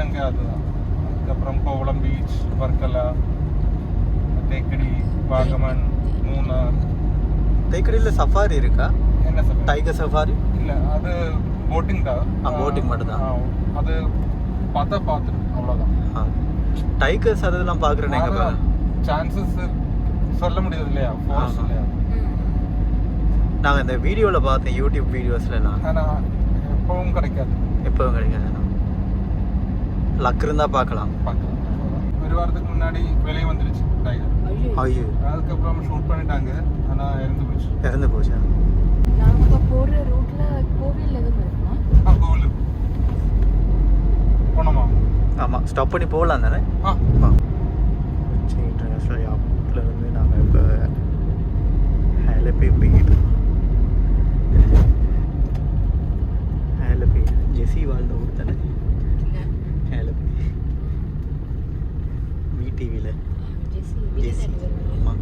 அங்கே அதுதான். அதுக்கப்புறம் கோவளம் பீச், வர்க்கலா, தேக்கடி, வாகமன், மூணார். தேக்கடியில் சஃபாரி இருக்கா? என்ன சார்? டைகர் சஃபாரி இல்லை, அது போட்டிங் தான். போட்டிங் மட்டும் தான். அது பார்த்துட்டு அவ்வளோதான். டைகர்ஸ் அதெல்லாம் பார்க்குறேன். சான்சஸ் சொல்ல முடியாது இல்லையா, ஃபோர்ஸ் இல்லையா. நாங்கள் இந்த வீடியோவில் பார்த்தேன், யூடியூப் வீடியோஸ்லாம். ஆனால் எப்பவும் கிடைக்காது. எப்பவும் கிடைக்காது. லக் இருந்தால் பார்க்கலாம். ஒரு வாரத்துக்கு முன்னாடி வெளியே வந்துருச்சு டைகர். ஐயோ, அதுக்கப்புறம் ஷூட் பண்ணிட்டாங்க. ஆனால் இறந்து போச்சு. நாங்கள் போகிற ரூட்டில் கோவில் எதுவும் இருக்குமா? கோவில் போனோமா? ஆமாம், ஸ்டாப் பண்ணி போகலாம் தானே. கொச்சி இன்டர்நேஷ்னல் ஏர்போர்ட்டில் இருந்து நாங்கள் இப்போ ஹேலபே போய்கிட்டு ஹேலபே ஜெஸி வாழ்ந்த ஊர் தானே ஹேலபே. விடிவியில் ஜெஸி. ஆமாம்.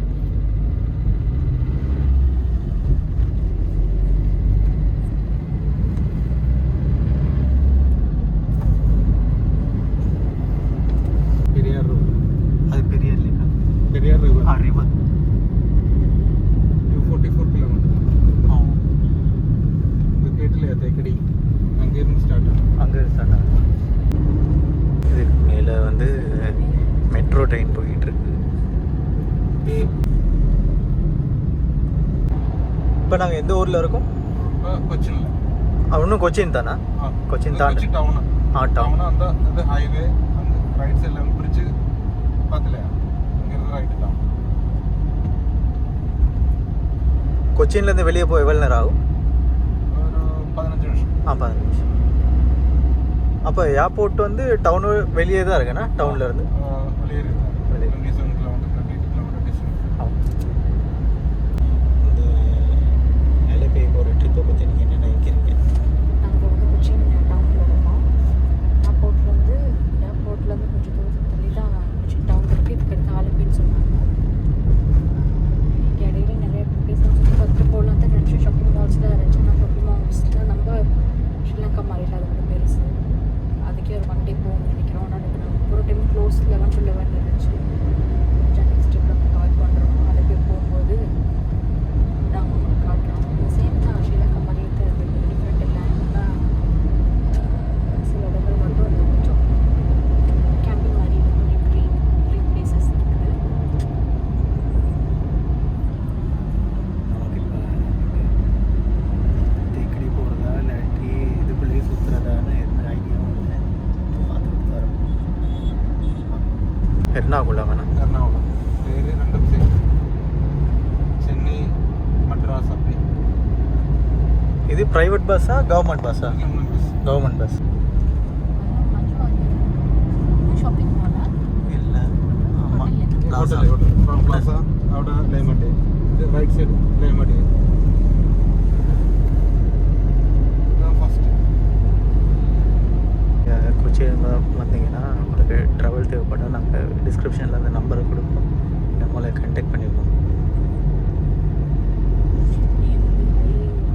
பெரியார் ரிவர். River 244 kilometre. இது கேட்டிலையா தேக்கடி? அங்கேருந்து ஸ்டார்ட் ஆகும். இதுக்கு மேலே வந்து மெட்ரோ ட்ரெயின் போயிட்டு இருக்கு. இப்போ நாங்கள் எந்த ஊரில் இருக்கோம்? கொச்சின்ல. இன்னும் கொச்சின் தானா? கொச்சின் தான். டவுனா? டவுன். அந்த இது ஹைவே அந்த ரைட் சைடில் பிரிட்ஜு பார்த்துலையா? அங்கேருந்து ரைட்டு டவுன். கொச்சின்லேருந்து வெளியே போய் எவ்வளோ நேரம் ஆகும்? ஒரு 15 நிமிஷம். 15 நிமிஷம். அப்போ ஏர்போர்ட் வந்து டவுனு வெளியே தான் இருக்குண்ணா? டவுன்லேருந்து வெளியே இருக்கு. 27 கிலோமீட்டர், 28 கிலோமீட்டர் டிஸ்டன்ஸ். இந்த ஹேலபே போகிற ட்ரிப்பை பற்றி நீங்கள் என்ன நினைக்கிறீங்க? நாங்கள் வந்து கொச்சின் டவுனில் இருக்கோம். ஏர்போர்ட்லேருந்து கொஞ்சம் தூரத்துக்கு தள்ளி தான் கொச்சின் டவுன் இருக்குது. இதுக்கு அடுத்து ஆலப்பின்னு சொன்னாங்க. இங்கே இடையில நிறைய பிளேஸஸ் சுற்றி பார்த்துட்டு போகலாம் தான் நினச்சி. ஷாப்பிங் மால்ஸில் இருந்துச்சு. ஆனால் ஷாப்பிங் மால்ஸில் நம்ம ஸ்ரீலங்கா மாறியில் அது கொஞ்சம் பெருசு. அதுக்கே ஒரு 1 டே போகணும்னு நினைக்கிறோம். ஆனால் ஒரு டைம் க்ளோஸ் 11 to 11 இருந்துச்சு. கொஞ்சம் நெக்ஸ்ட் ட்ரிப் நம்ம கவர் பண்ணுறோம். அதை போய் போகும்போது நாங்கள் உங்களுக்கு காட்டுறோம். சேம் தான் ஸ்ரீலங்கா மாதிரியே தான் இருக்குது. டிஃப்ரெண்ட் இல்லை. ஆனால் சில இடங்கள் மட்டும் அது கொஞ்சம் கேம்பிங் மாதிரி கொஞ்சம் க்ரீன் பிளேசஸ் இருக்குது. நமக்கு இப்போ தேக்கடி போகிறதா இல்லாட்டி இதுக்குள்ளேயே சுற்றுறதான்னு எந்த ஐடியாவும் இல்லை. பார்த்துட்டு வரோம். எர்ணாகுளம் வேணாம். எர்ணாகுளம் வேறு 2 சைடு. சென்னை, மட்ராஸ் அப்படி. இது ப்ரைவேட் பஸ்ஸா கவர்மெண்ட் பஸ்ஸா? Government bus. ஷாப்பிங் மாலா இல்லை. ஆமாம், ஹோட்டல் பிளாசா അവിടെ ലേമട്ടി. ഇത് റൈറ്റ് സൈഡ് ലേമട്ടി. ஃபர்ஸ்ட் கொச்சின் வந்தீங்கன்னா உங்களுக்கு ட்ராவல் தேவைப்பட்டால் நாங்கள் டிஸ்கிரிப்ஷனில் அந்த நம்பரை கொடுப்போம். நம்மளை கான்டாக்ட் பண்ணிடுவோம்.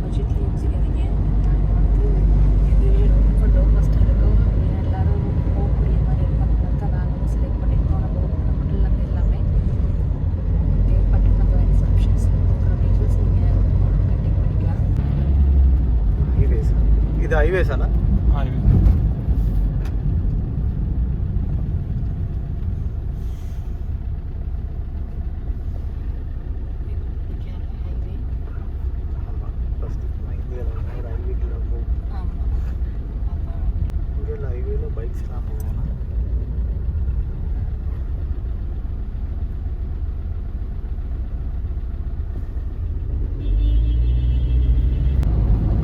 பட்ஜெட்லேயும் யோசிக்காதீங்க. நாங்கள் வந்து எதுவே ரொம்ப லோ காஸ்ட்டாக இருக்கும் அப்படின்னு எல்லோரும் போகக்கூடிய மாதிரி இருப்பாங்க தான் நாங்களும் செலக்ட் பண்ணியிருக்கோம். நம்ம ஹோட்டல் அங்கே எல்லாமே தேவைப்பட்டு நம்ம டிஸ்கிரிப்ஷன்ஸில் கொடுக்குற டீட்டெயில்ஸ் நீங்கள் கான்டாக்ட் பண்ணிக்கலாம். ஹைவேஸா? இது ஹைவேஸாண்ணா? ஹைவே. ஆமாம். ஃபஸ்ட்டு இந்தியாவில் வந்து ஒரு ஹைவேக்குள்ள போகும். இங்கே ஹைவேல பைக்ஸ்லாம் போகணும்.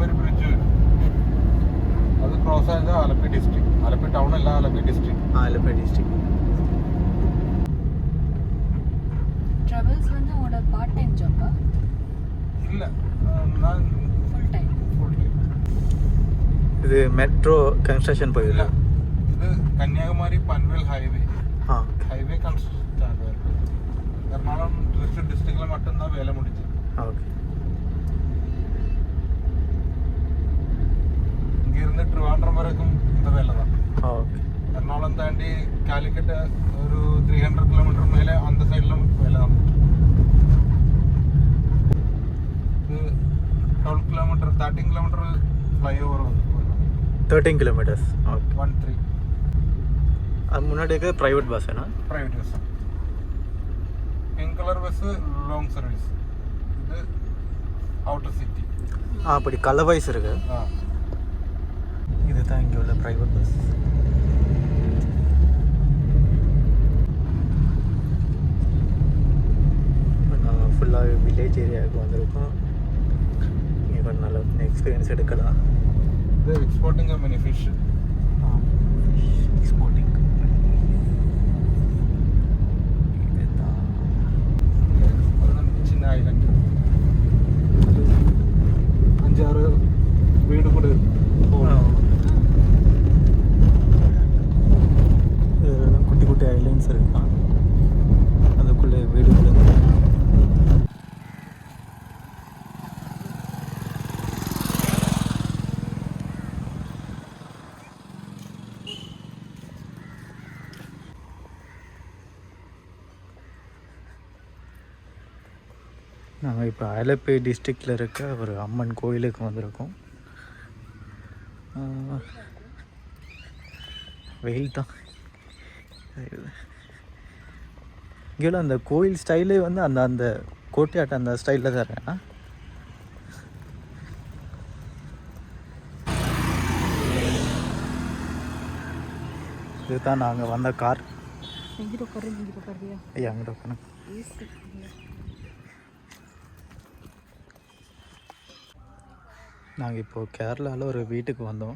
ഒരു ബ്രിഡ്ജ് വരും. അത് ക്രോസ് ആയത് ആലപ്പി ഡിസ്ട്രിക്ട്. ആലപ്പി ടൗൺ അല്ല, Alleppey district. Alleppey district. Travels வந்து உங்களோட பார்ட் டைம் ஜாப்பா? ഇല്ല, ഞാൻ ஃபுல் டைம். Full time. இது மெட்ரோ கன்ஸ்ட்ரக்ஷன் ഇല്ല, போயிடலாம். ഇത് കന്യാകുമാരി പൻവേൽ ഹൈവേ. ஆ, ഹൈവേ കൺസ്ട്രക്ഷൻ ആണ്. എറണാകുളം ഡിസ്ട്രിക്റ്റിലെ മറ്റൊന്നാ വേല മുടിച്ചു. ஓகே. இங்கிருந்து ட்ரிவாண்ட்ரம் வரைக்கும் இந்த வேலை தான். ஓகே. എറണാകുളം താണ്ടി കാലിക്കറ്റ് ഒരു 300 കിലോമീറ്റർ മേലെ അന്ത സൈഡിലും വില നമുക്ക് 12 kilometre 13 kilometre flyover 13 kilometers. Okay. 13 அது முன்னாடி இருக்க ப்ரைவேட் பஸ்ஸுனா? Private bus. Pink colour bus long service. ഇത് ഔട്ടർ സിറ്റി. அப்படி கலர் வைஸ் இருக்கு. இதுதான் இங்கே உள்ள ப்ரைவேட் பஸ். நான் ஃபுல்லாக வில்லேஜ் ஏரியாவுக்கு வந்திருக்கோம். இங்கே கொஞ்சம் நல்ல எக்ஸ்பீரியன்ஸ் எடுக்கலாம். ഇത് എക്സ്പോർട്ടിംഗ് കമ്പനി ഫിഷ്. எக்ஸ்போர்ட்டிங் ചിന്ന ഐലൻഡ്. 5-6 വീട് കൂടെ குட்டி குட்டி ஐலைன்ஸ் இருக்கான். அதுக்குள்ளே வீடுகள். நாங்கள் இப்போ ஆலப்பி டிஸ்ட்ரிக்டில் இருக்க ஒரு அம்மன் கோயிலுக்கு வந்திருக்கோம். வெயில் தான். இங்கே அந்த கோயில் ஸ்டைலே வந்து அந்த அந்த கோட்டையாட்ட அந்த ஸ்டைலில் தான் இருக்கேன்னா. இதுதான் நாங்கள் வந்த கார். ஐயா அங்கிட்ட உட்காந்து. நாங்கள் இப்போது கேரளாவில் ஒரு வீட்டுக்கு வந்தோம்.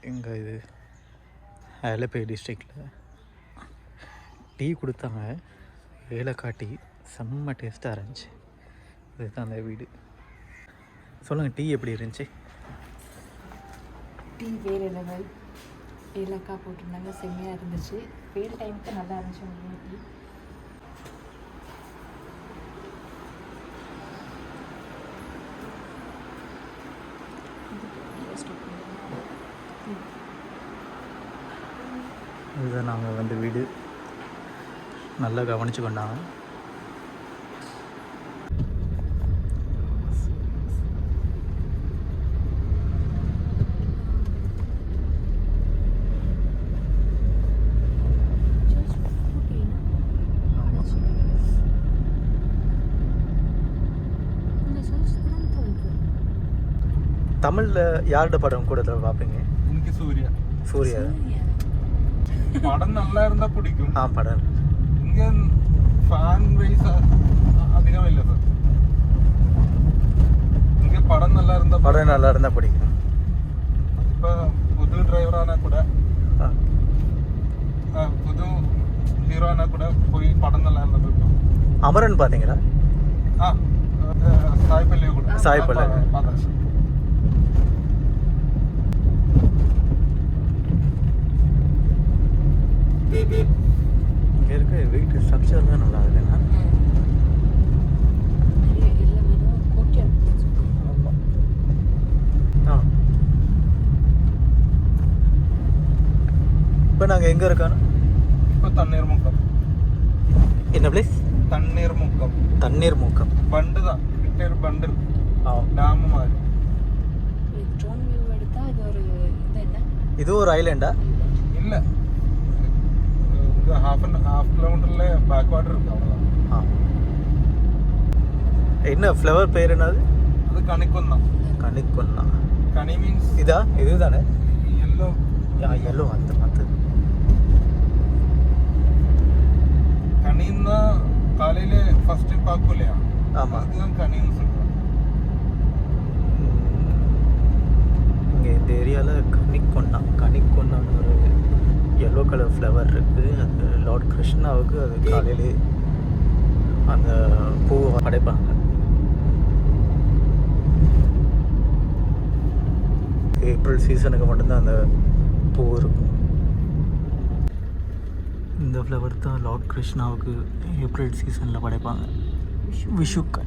இங்கே இது ஆலப்பி டிஸ்ட்ரிக்டில் டீ கொடுத்தாங்க. ஏலக்காய் டீ செம்ம டேஸ்ட்டாக இருந்துச்சு. இதுதான் அந்த வீடு. சொல்லுங்கள், டீ எப்படி இருந்துச்சு? டீ வேறு லெவல். ஏலக்காய் போட்டிருந்தாங்க, செம்மையாக இருந்துச்சு. வெயில் டைமுக்கு நல்லா இருந்துச்சு உங்களுக்கு டீ. இதுதான் நாங்கள் வந்து வீடு. நல்லா கவனித்து கொண்டாங்க. தமிழில் யாரோட படம் கூட பார்ப்பீங்க? എനിക്ക് സൂര്യ. சூர்யா. പടം நல்லா இருந்தா பிடிக்கும். படம் இங்க ഫാൻ ബേസ് அதிகமில்லை சார். இங்க படம் நல்லா இருந்தா பிடிக்கும். இப்போ புது டிரைவரானா கூட புது ஹீரோனா கூட போய் படம் நல்லா இருந்தா பிடிக்கும். அமரன் பார்த்தீங்களா? சாய் பல்லவி கூட. சாய் பல்லவி பார்த்தாச்சு. இங்கே இருக்க வீட்டு ஸ்ட்ரக்சர் தான் நல்லா இருக்குண்ணா. இப்போ நாங்கள் எங்கே இருக்கோன்னா? இப்போ தண்ணீர்முக்கம். என்ன பிளேஸ்? தண்ணீர்முக்கம். தண்ணீர்முக்கம் பண்டு தான். கிட்ட ஒரு பண்டு இருக்கு. டேம் மாதிரி. ட்ரோன் வியூ எடுத்தா இது ஒரு இது ஒரு ஐலண்டா? இல்லை, half kilometerல பேக் வாட்டர் இருக்கு, அவ்வளோதான். என்ன ஃப்ளவர் பேர் என்னது? அது கனிக்கொன்னா. கனிக்கொன்னா. கனி மீன்ஸ் இதா? இதுதானே? எல்லோ. எல்லோ அந்த மற்ற கனின்னா காலையில ஃபர்ஸ்ட் டைம் பார்க்கும் இல்லையா? ஆமாம், அதுதான் கனின்னு சொல்லுவாங்க. இங்கே இந்த ஏரியாவில் கனிக்கொன்னான்னு ஒரு எல்லோ கலர் ஃப்ளவர் இருக்குது. அது லார்ட் கிருஷ்ணாவுக்கு அது காலையிலே அந்த பூவை படைப்பாங்க. ஏப்ரல் சீசனுக்கு மட்டும்தான் அந்த பூ இருக்கும். இந்த ஃப்ளவர் தான் லார்ட் கிருஷ்ணாவுக்கு ஏப்ரல் சீசனில் படைப்பாங்க. விஷுக்கனி.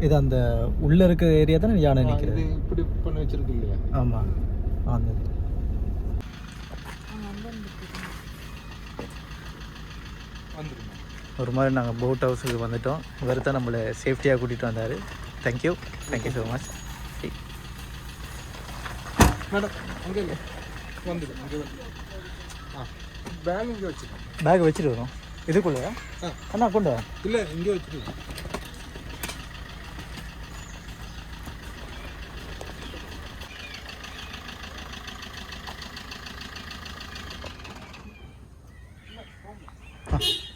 இது அந்த உள்ளே இருக்க ஏரியா தானே யானை இது நிற்கிறது? இப்படி பண்ணி வச்சிருக்கு இல்லையா? ஆமாம், அந்த வந்துருமா? ஒரு மாதிரி நாங்கள் போட் ஹவுஸுக்கு வந்துட்டோம். இவர் தான் நம்மளை சேஃப்டியாக கூட்டிகிட்டு வந்தார். Thank you so much. மேடம் அங்கே இல்லை, வந்துடும் இங்கே வந்து. ஆ, பேக் இங்கே வச்சுருக்கோம். பேக் வச்சுட்டு வரோம். இதுக்குள்ளே அண்ணா கொண்டு வா. இல்லை, இங்கே வச்சுருக்கோம்.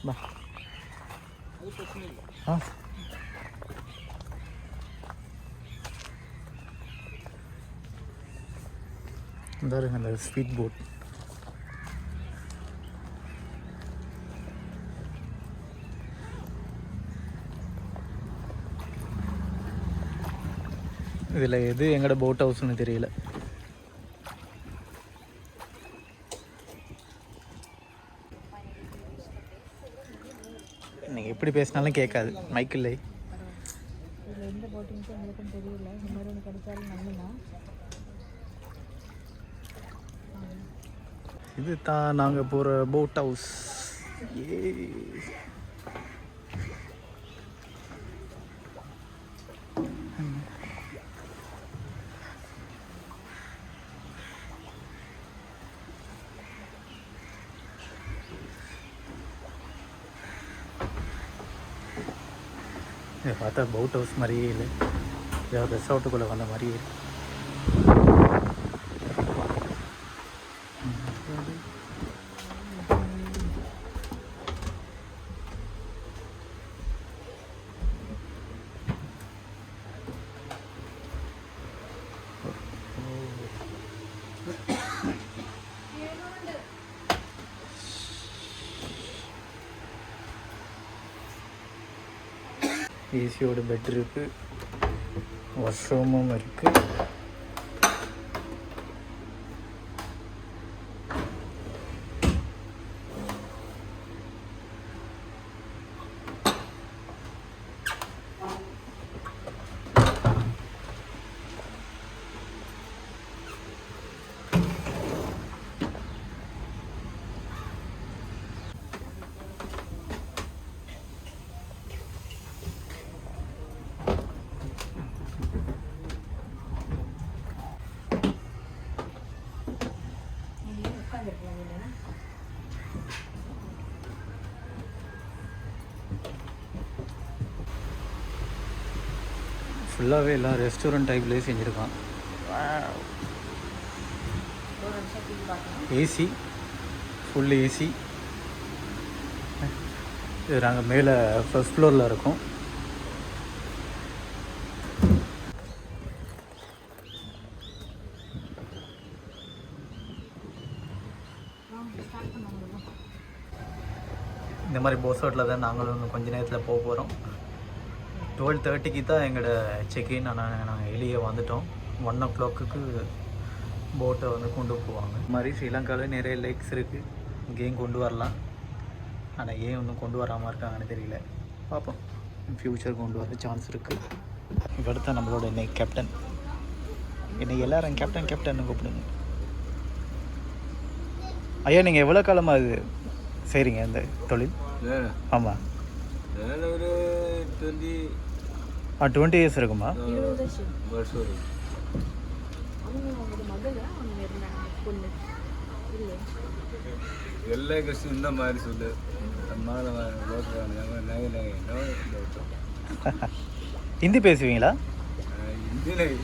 வா. அது பிரச்சனை இல்லை. ஆ, இந்த அந்த ஸ்பீட் போட். இதில் எது எங்களோட போட் ஹவுஸ்னு தெரியல. நீங்கள் எப்படி பேசினாலும் கேட்காது, மைக் இல்லை. இதில் எந்த போட்டிங்க்கும் எங்களுக்கும் தெரியல. இந்த மாதிரி ஒன்று கிடைச்சாலும் நம்பினா. இது தான் நாங்கள் போகிற போட் ஹவுஸ். ஏ இதை பார்த்தா போட் ஹவுஸ் மாதிரியே இல்லை, ஏதாவது ரெசார்ட்டுக்குள்ளே வந்த மாதிரியே இருக்கு. ஏசியோட பெட் இருக்குது, வாஷ்ரூமும் இருக்குது. ஃபுல்லாகவே எல்லாம் ரெஸ்டாரண்ட் டைப்லேயே செஞ்சுருக்கான். AC, full AC. இது நாங்கள் மேலே ஃபர்ஸ்ட் ஃப்ளோரில் இருக்கோம். இந்த மாதிரி போசோட்டில் தான் நாங்களும் இன்னும் கொஞ்ச நேரத்தில் போக போகிறோம். 12:30 தான் எங்களோட செக்இன். ஆனால் நாங்கள் வெளியே வந்துட்டோம். 1 o'clock போட்டை வந்து கொண்டு போவாங்க. இது மாதிரி ஸ்ரீலங்காவில் நிறைய லேக்ஸ் இருக்குது, இங்கேயும் கொண்டு வரலாம். ஆனால் ஏன் ஒன்றும் கொண்டு வராமல் இருக்காங்கன்னு தெரியல. பார்ப்போம், ஃப்யூச்சர் கொண்டு வர சான்ஸ் இருக்குது. இப்போ அடுத்த நம்மளோட இன்னைக்கு கேப்டன். இன்னைக்கு எல்லோரும் கேப்டன் கேப்டன் கூப்பிடுங்க. ஐயா, நீங்கள் எவ்வளோ காலமாக இது செய்கிறீங்க இந்த தொழில்? ஆமாம், ஒரு 20 years இருக்குமா? 20 வருஷம். அவங்களோட மகள் அவங்க இருந்தாங்க, பொண்ணு இல்லை. எல்லா கஷ்டம் இந்த மாதிரி சொல்லு. ஹிந்தி பேசுவீங்களா? எங்களுக்கு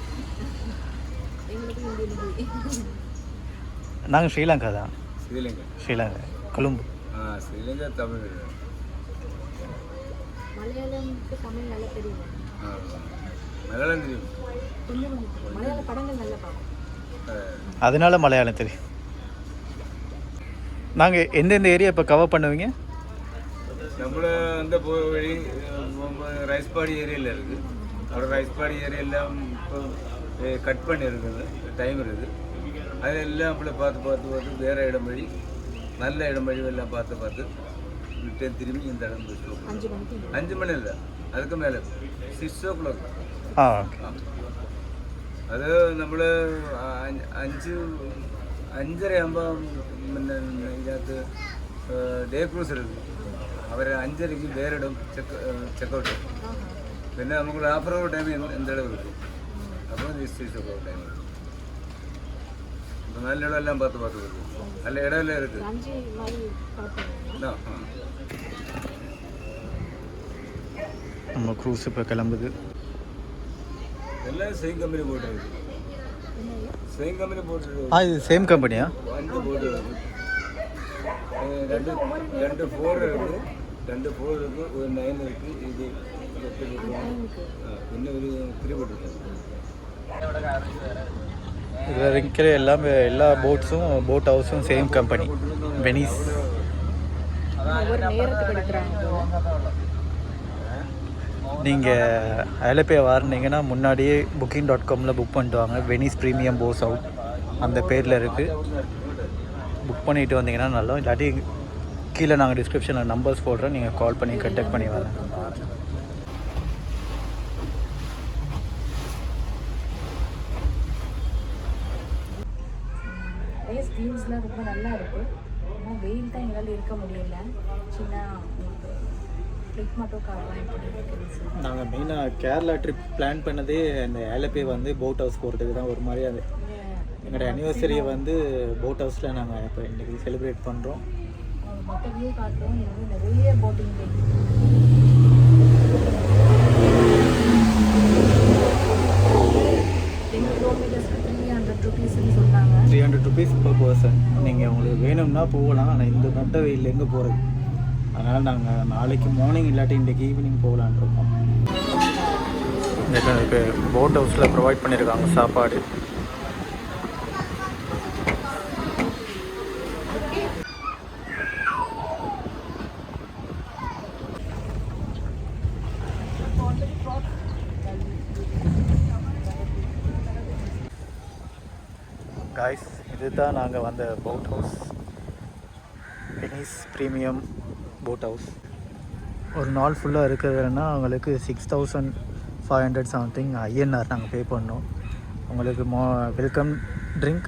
ஹிந்தி. நாங்கள் ஸ்ரீலங்கா தான். ஸ்ரீலங்கா, கொழும்பு. ஸ்ரீலங்கா தமிழ். மலையாளம்க்கு தமிழ் நல்லா தெரியும். மலையாளம் தெரியும், கொஞ்சம் மலையாள படங்கள் நல்லா பார்ப்போம். அதனால மலையாளம் தெரியும். நாங்கள் எந்தெந்த ஏரியா இப்போ கவர் பண்ணுவீங்க? നമ്മൾ அந்த வழி ரைஸ்பாடி ஏரியாவில் இருக்குது. അവിടെ ரைஸ்பாடி ஏரியாலாம் இப்போ கட் பண்ணியிருக்குது, டைம் இருக்குது. அதெல்லாம் நம்மளை பார்த்து வேறு இடம் வழி, நல்ல இடம் வழி எல்லாம் பார்த்து ரிட்டர்ன் திரும்பி இந்த இடம் போயிட்டு 5 மணிக்கு 5 மணி இல்லை அதுக்கு மேலே 6 o'clock. ആ ഓക്കെ. അത് നമ്മൾ 5:30 ആകുമ്പോൾ പിന്നെ ഇതിനകത്ത് ഡേ ക്രൂസ് എടുക്കും. അവർ 5:30 വേറിടും ചെക്കൗട്ട്. പിന്നെ നമുക്ക് ആഫർ ടൈം എന്തായാലും കിട്ടും. അപ്പോൾ 6 o'clock ടൈം കിട്ടും. நல்ல இடம் எல்லாம் பார்த்து இருக்கும். நல்ல இடம் எல்லாம் இருக்குது. நம்ம க்ரூஸ் இப்போ கிளம்புது. எல்லாம் சேம் கம்பெனி போட்டுருக்கு. சேம் கம்பெனி போட்டுருக்கு. இது சேம் கம்பெனியா? 5 போட்டு இருக்கு. 2 4 இருக்குது. 2 4 இருக்குது. ஒரு 9 இருக்குது. இது പിന്നെ ഒരു 3 போட்டுருக்கு. இதில் இருக்கிற எல்லா போட் ஹவுஸும் சேம் கம்பெனி, வெனிஸ். நீங்கள் ஆலப்பே வாரினீங்கன்னா முன்னாடியே booking.comல புக் பண்ணிட்டு வாங்க. வெனிஸ் ப்ரீமியம் போஸ் அவுட் அந்த பேரில் இருக்குது. புக் பண்ணிட்டு வந்தீங்கன்னா நல்லா. இல்லாட்டி கீழே நாங்கள் டிஸ்கிரிப்ஷனில் நம்பர்ஸ் போடுறோம், நீங்கள் கால் பண்ணி கான்டாக்ட் பண்ணி வாங்க. வியூஸ்லாம் ரொம்ப நல்லா இருக்குது. ஆனால் வெயில் தான் எங்களால் இருக்க முடியல. சின்ன ட்ரிப் மட்டும் காரணம். நாங்கள் மெயினாக கேரளா ட்ரிப் பிளான் பண்ணதே அந்த ஆலப்பே வந்து போட் ஹவுஸ் போகிறதுக்கு தான். ஒரு மாதிரி அது எங்களோட அனிவர்சரியை வந்து போட் ஹவுஸில் நாங்கள் இப்போ இன்றைக்கி செலிப்ரேட் பண்ணுறோம். மொத்த வியூ காட்டுறோம். இங்கே வந்து நிறைய போட்டிங் இருக்குது. 300 rupees per person. நீங்கள் உங்களுக்கு வேணும்னா போகலாம். ஆனால் இந்த நட்ட வெயில் எங்கே போகிறது? அதனால் நாங்கள் நாளைக்கு மார்னிங் இல்லாட்டி இன்றைக்கி ஈவினிங் போகலான் இருக்கோம். எனக்கு போட் ஹவுஸில் ப்ரொவைட் பண்ணியிருக்காங்க சாப்பாடு. காய்ஸ், இதுதான் நாங்கள் வந்த boat house, Venice premium boat house. ஒரு நாள் ஃபுல்லாக இருக்கிறதுனா அவங்களுக்கு 6500 சம்திங் INR நாங்கள் பே பண்ணோம். உங்களுக்கு welcome drink,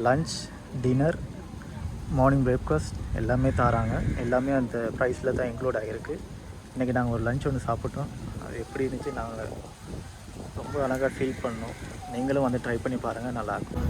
lunch, dinner, morning breakfast எல்லாமே தராங்க. எல்லாமே அந்த ப்ரைஸில் தான் இன்க்ளூட் ஆகிருக்கு. இன்றைக்கி நாங்கள் ஒரு லன்ச் ஒன்று சாப்பிட்டோம். அது எப்படி இருந்துச்சு, நாங்கள் ரொம்ப அழகாக ஃபீல் பண்ணோம். நீங்களும் வந்து ட்ரை பண்ணி பாருங்கள், நல்லாயிருக்கும்.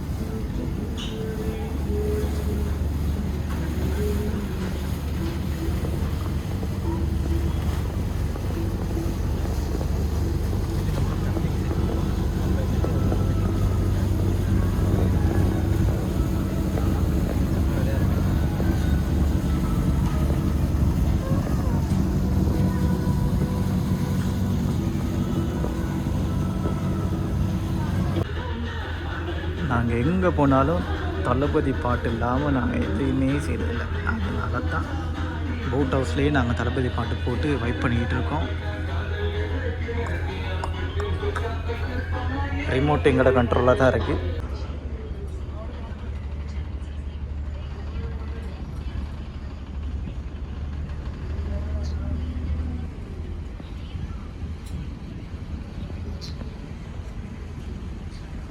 நாங்கள் எங்கே போனாலும் தளபதி பாட்டு இல்லாமல் நாங்கள் எதுவுமே செய்யறதில்லை. அதனால தான் போட் ஹவுஸ்லேயே நாங்கள் தளபதி பாட்டு போட்டு வைப் பண்ணிக்கிட்டு இருக்கோம். ரிமோட் எங்களோட கண்ட்ரோலாக தான் இருக்குது.